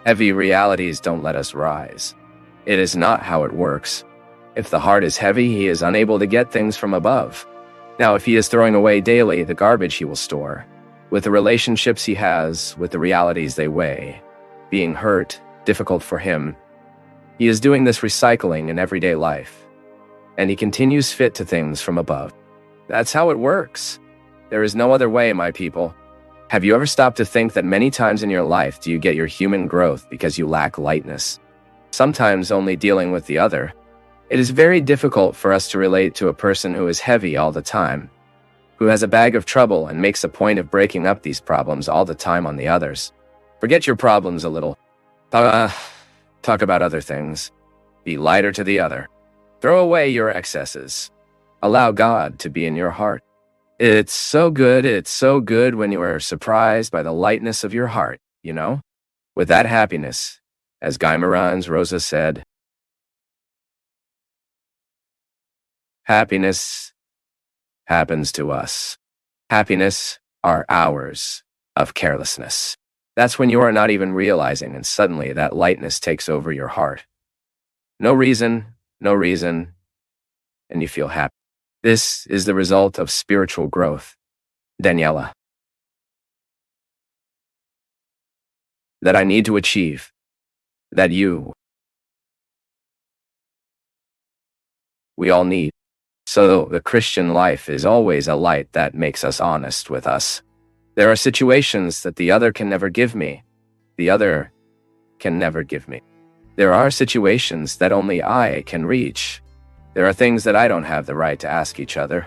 Heavy realities don't let us rise. It is not how it works. If the heart is heavy, he is unable to get things from above. Now, if he is throwing away daily the garbage he will store, with the relationships he has, with the realities they weigh, being hurt, difficult for him, he is doing this recycling in everyday life, and he continues fit to things from above. That's how it works. There is no other way, my people. Have you ever stopped to think that many times in your life do you get your human growth because you lack lightness? Sometimes only dealing with the other. It is very difficult for us to relate to a person who is heavy all the time, who has a bag of trouble and makes a point of breaking up these problems all the time on the others. Forget your problems a little. Talk about other things. Be lighter to the other. Throw away your excesses. Allow God to be in your heart. It's so good when you are surprised by the lightness of your heart, you know? With that happiness, as Guy Moran's Rosa said, happiness happens to us. Happiness are hours of carelessness. That's when you are not even realizing, and suddenly that lightness takes over your heart. No reason, and you feel happy. This is the result of spiritual growth. Daniela. That I need to achieve. That we all need. So the Christian life is always a light that makes us honest with us. There are situations that the other can never give me. The other can never give me. There are situations that only I can reach. There are things that I don't have the right to ask each other.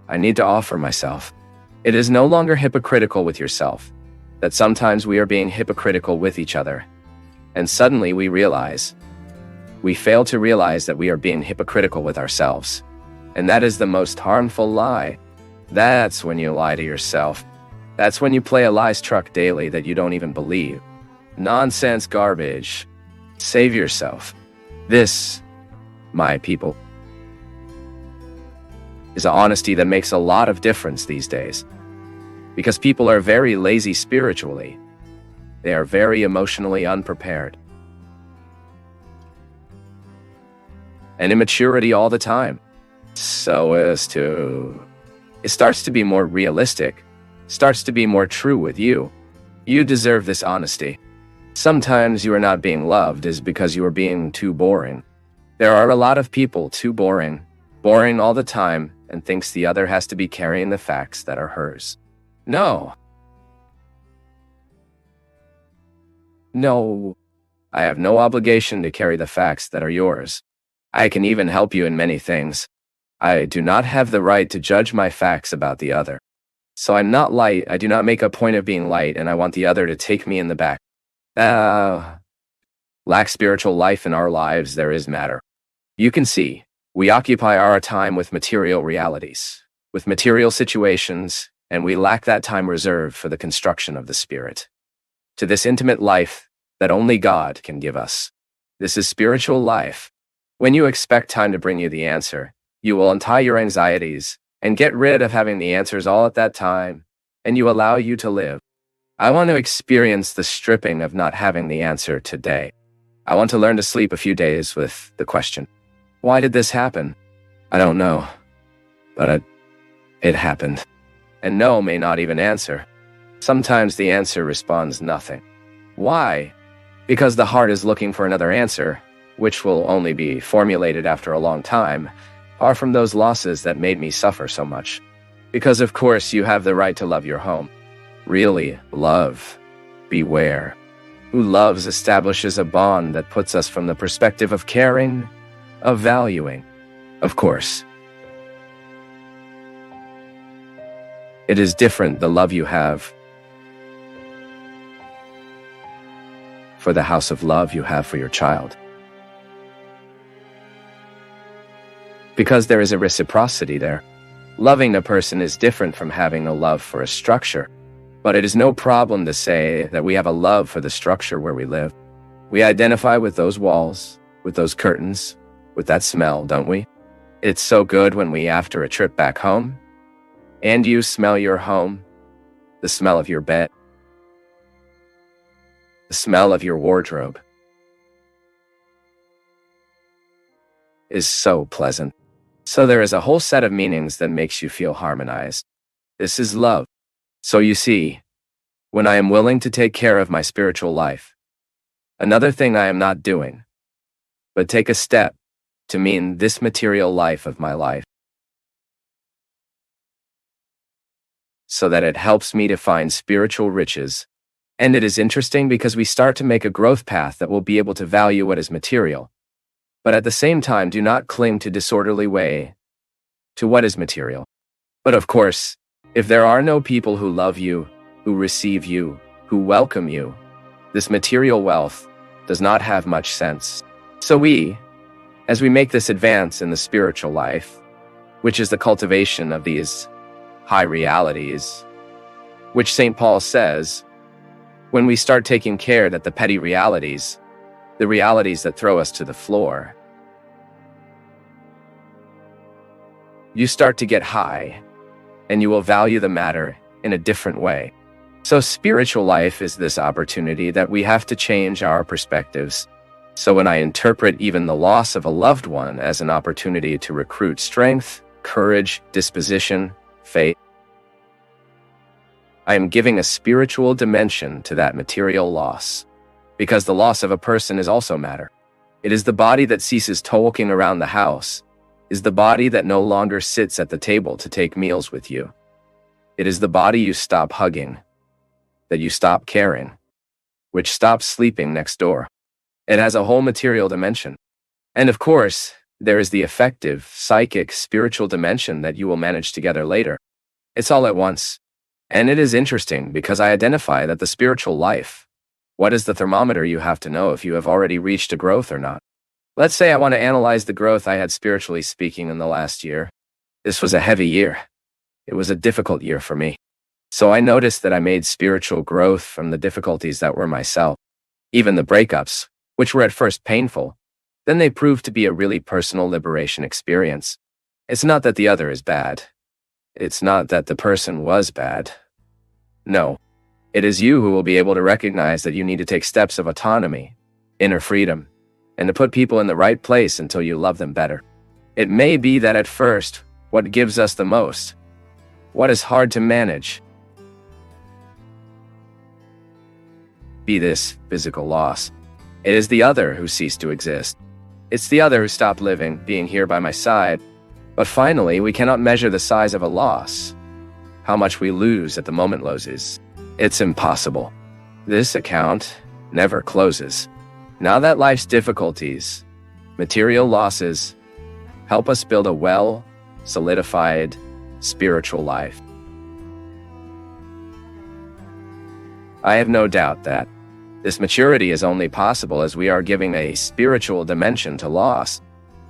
I need to offer myself. It is no longer hypocritical with yourself, that sometimes we are being hypocritical with each other. And suddenly we fail to realize that we are being hypocritical with ourselves. And that is the most harmful lie. That's when you lie to yourself. That's when you play a lies truck daily that you don't even believe. Nonsense garbage. Save yourself. This, my people, is an honesty that makes a lot of difference these days. Because people are very lazy spiritually. They are very emotionally unprepared. And immaturity all the time. It starts to be more realistic, starts to be more true with you. You deserve this honesty. Sometimes you are not being loved is because you are being too boring. There are a lot of people too boring all the time, and thinks the other has to be carrying the facts that are hers. No, I have no obligation to carry the facts that are yours. I can even help you in many things. I do not have the right to judge my facts about the other. So I'm not light, I do not make a point of being light, and I want the other to take me in the back. Lack spiritual life in our lives, there is matter. You can see, we occupy our time with material realities, with material situations, and we lack that time reserved for the construction of the spirit. To this intimate life that only God can give us. This is spiritual life. When you expect time to bring you the answer, you will untie your anxieties and get rid of having the answers all at that time, and you allow you to live. I want to experience the stripping of not having the answer today. I want to learn to sleep a few days with the question, why did this happen? I don't know, but it happened. And no may not even answer. Sometimes the answer responds nothing. Why? Because the heart is looking for another answer, which will only be formulated after a long time, far from those losses that made me suffer so much. Because of course you have the right to love your home. Really love. Beware. Who loves establishes a bond that puts us from the perspective of caring, of valuing. Of course. It is different the love you have for the house of love you have for your child. Because there is a reciprocity there. Loving a person is different from having a love for a structure. But it is no problem to say that we have a love for the structure where we live. We identify with those walls, with those curtains, with that smell, don't we? It's so good when we, after a trip back home, and you smell your home, the smell of your bed, The smell of your wardrobe is so pleasant. So there is a whole set of meanings that makes you feel harmonized. This is love. So you see, when I am willing to take care of my spiritual life, another thing I am not doing, but take a step to mean this material life of my life, so that it helps me to find spiritual riches. And it is interesting because we start to make a growth path that will be able to value what is material, but at the same time do not cling to disorderly way to what is material. But of course, if there are no people who love you, who receive you, who welcome you, this material wealth does not have much sense. So as we make this advance in the spiritual life, which is the cultivation of these high realities, which St. Paul says, when we start taking care that the petty realities, the realities that throw us to the floor, you start to get high, and you will value the matter in a different way. So spiritual life is this opportunity that we have to change our perspectives. So when I interpret even the loss of a loved one as an opportunity to recruit strength, courage, disposition, faith, I am giving a spiritual dimension to that material loss. Because the loss of a person is also matter. It is the body that ceases talking around the house, is the body that no longer sits at the table to take meals with you. It is the body you stop hugging, that you stop caring, which stops sleeping next door. It has a whole material dimension. And of course, there is the affective, psychic, spiritual dimension that you will manage together later. It's all at once. And it is interesting because I identify that the spiritual life, what is the thermometer you have to know if you have already reached a growth or not? Let's say I want to analyze the growth I had spiritually speaking in the last year. This was a heavy year. It was a difficult year for me. So I noticed that I made spiritual growth from the difficulties that were myself. Even the breakups, which were at first painful, then they proved to be a really personal liberation experience. It's not that the other is bad. It's not that the person was bad. No, it is you who will be able to recognize that you need to take steps of autonomy, inner freedom, and to put people in the right place until you love them better. It may be that at first, what gives us the most, what is hard to manage, be this physical loss. It is the other who ceased to exist. It's the other who stopped living, being here by my side. But finally, we cannot measure the size of a loss, how much we lose at the moment loses. It's impossible. This account never closes. Now that life's difficulties, material losses, help us build a well, solidified, spiritual life. I have no doubt that this maturity is only possible as we are giving a spiritual dimension to loss.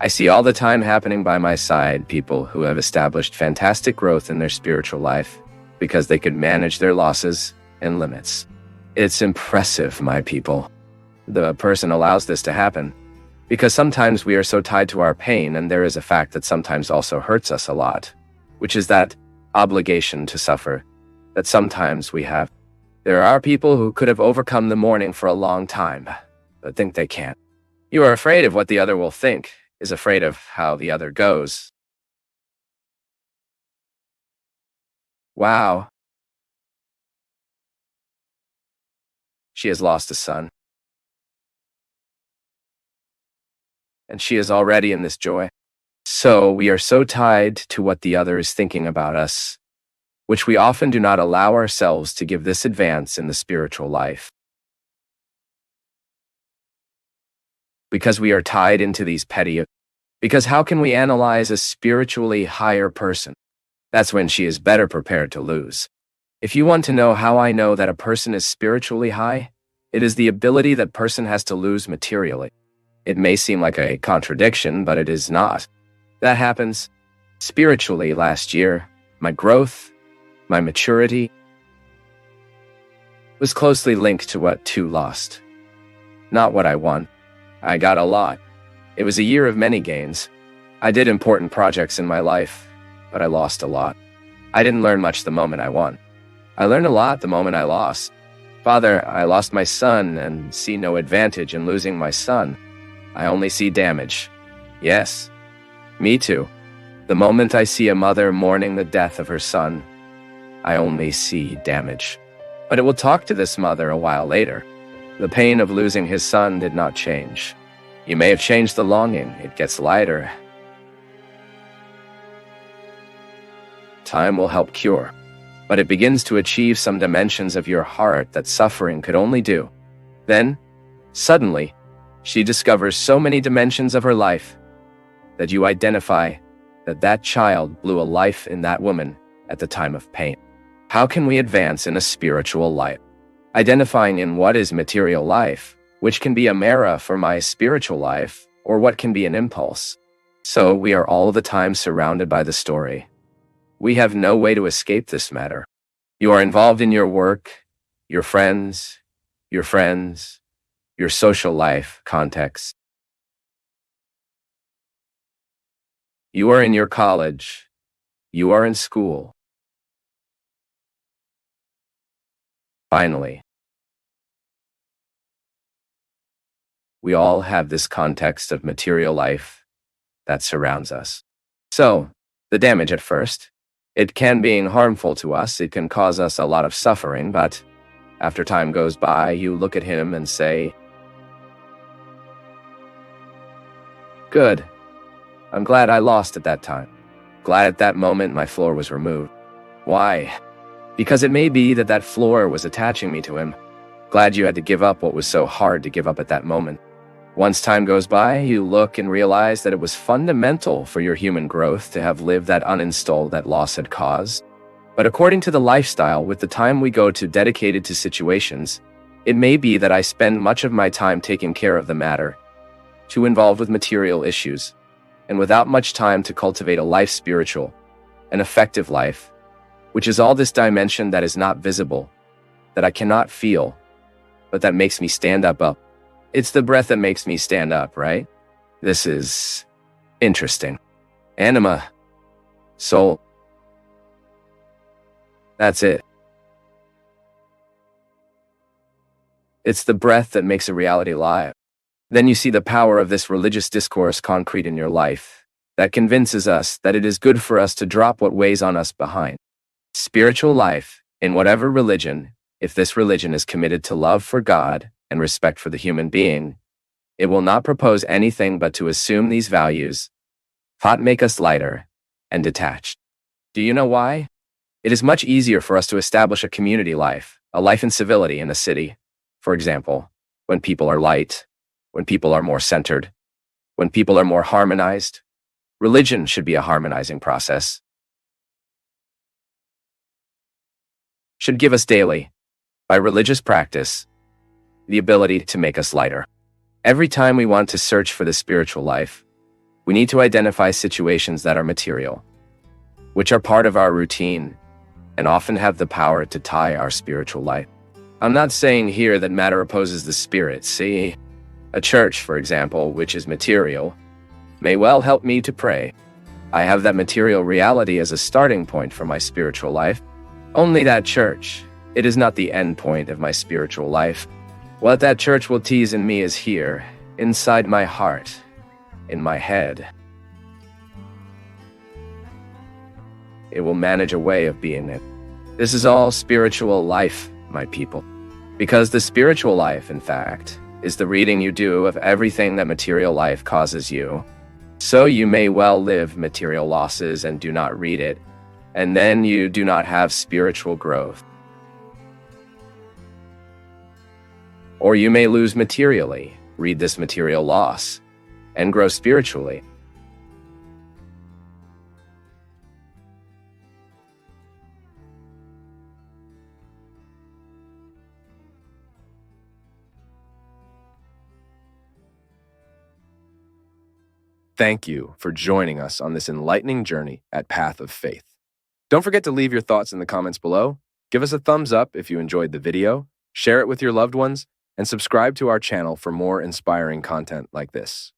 I see all the time happening by my side people who have established fantastic growth in their spiritual life because they could manage their losses and limits. It's impressive, my people. The person allows this to happen because sometimes we are so tied to our pain, and there is a fact that sometimes also hurts us a lot, which is that obligation to suffer that sometimes we have. There are people who could have overcome the mourning for a long time, but think they can't. You are afraid of what the other will think, is afraid of how the other goes. Wow. She has lost a son. And she is already in this joy. So we are so tied to what the other is thinking about us, which we often do not allow ourselves to give this advance in the spiritual life. Because we are tied into these petty. Because how can we analyze a spiritually higher person? That's when she is better prepared to lose. If you want to know how I know that a person is spiritually high, it is the ability that person has to lose materially. It may seem like a contradiction, but it is not. That happens spiritually last year. My growth, my maturity was closely linked to what too lost. Not what I won. I got a lot. It was a year of many gains. I did important projects in my life, but I lost a lot. I didn't learn much the moment I won. I learned a lot the moment I lost. Father, I lost my son and see no advantage in losing my son. I only see damage. Yes, me too. The moment I see a mother mourning the death of her son, I only see damage. But it will talk to this mother a while later. The pain of losing his son did not change. You may have changed the longing. It gets lighter. Time will help cure, but it begins to achieve some dimensions of your heart that suffering could only do. Then, suddenly, she discovers so many dimensions of her life that you identify that that child blew a life in that woman at the time of pain. How can we advance in a spiritual life? Identifying in what is material life, which can be a mirror for my spiritual life, or what can be an impulse. So we are all the time surrounded by the story. We have no way to escape this matter. You are involved in your work, your friends, your social life context. You are in your college. You are in school. Finally, we all have this context of material life that surrounds us. So, the damage at first, it can be harmful to us, it can cause us a lot of suffering, but after time goes by, you look at him and say, good, I'm glad I lost at that time. Glad at that moment my floor was removed. Why? Because it may be that that floor was attaching me to him. Glad you had to give up what was so hard to give up at that moment. Once time goes by, you look and realize that it was fundamental for your human growth to have lived that uninstall that loss had caused. But according to the lifestyle, with the time we go to dedicated to situations, it may be that I spend much of my time taking care of the matter, too involved with material issues, and without much time to cultivate a life spiritual, an effective life, which is all this dimension that is not visible, that I cannot feel, but that makes me stand up. It's the breath that makes me stand up, right? This is interesting. Anima, soul. That's it. It's the breath that makes a reality live. Then you see the power of this religious discourse concrete in your life that convinces us that it is good for us to drop what weighs on us behind. Spiritual life, in whatever religion, if this religion is committed to love for God and respect for the human being, it will not propose anything but to assume these values, thought make us lighter and detached. Do you know why? It is much easier for us to establish a community life, a life in civility in a city, for example, when people are light, when people are more centered, when people are more harmonized. Religion should be a harmonizing process. Should give us daily, by religious practice, the ability to make us lighter. Every time we want to search for the spiritual life, we need to identify situations that are material, which are part of our routine, and often have the power to tie our spiritual life. I'm not saying here that matter opposes the spirit. See, a church, for example, which is material, may well help me to pray. I have that material reality as a starting point for my spiritual life. Only that church. It is not the end point of my spiritual life. What that church will tease in me is here, inside my heart, in my head. It will manage a way of being it. This is all spiritual life, my people. Because the spiritual life, in fact, is the reading you do of everything that material life causes you. So you may well live material losses and do not read it, and then you do not have spiritual growth. Or you may lose materially, read this material loss, and grow spiritually. Thank you for joining us on this enlightening journey at Path of Faith. Don't forget to leave your thoughts in the comments below. Give us a thumbs up if you enjoyed the video, share it with your loved ones, and subscribe to our channel for more inspiring content like this.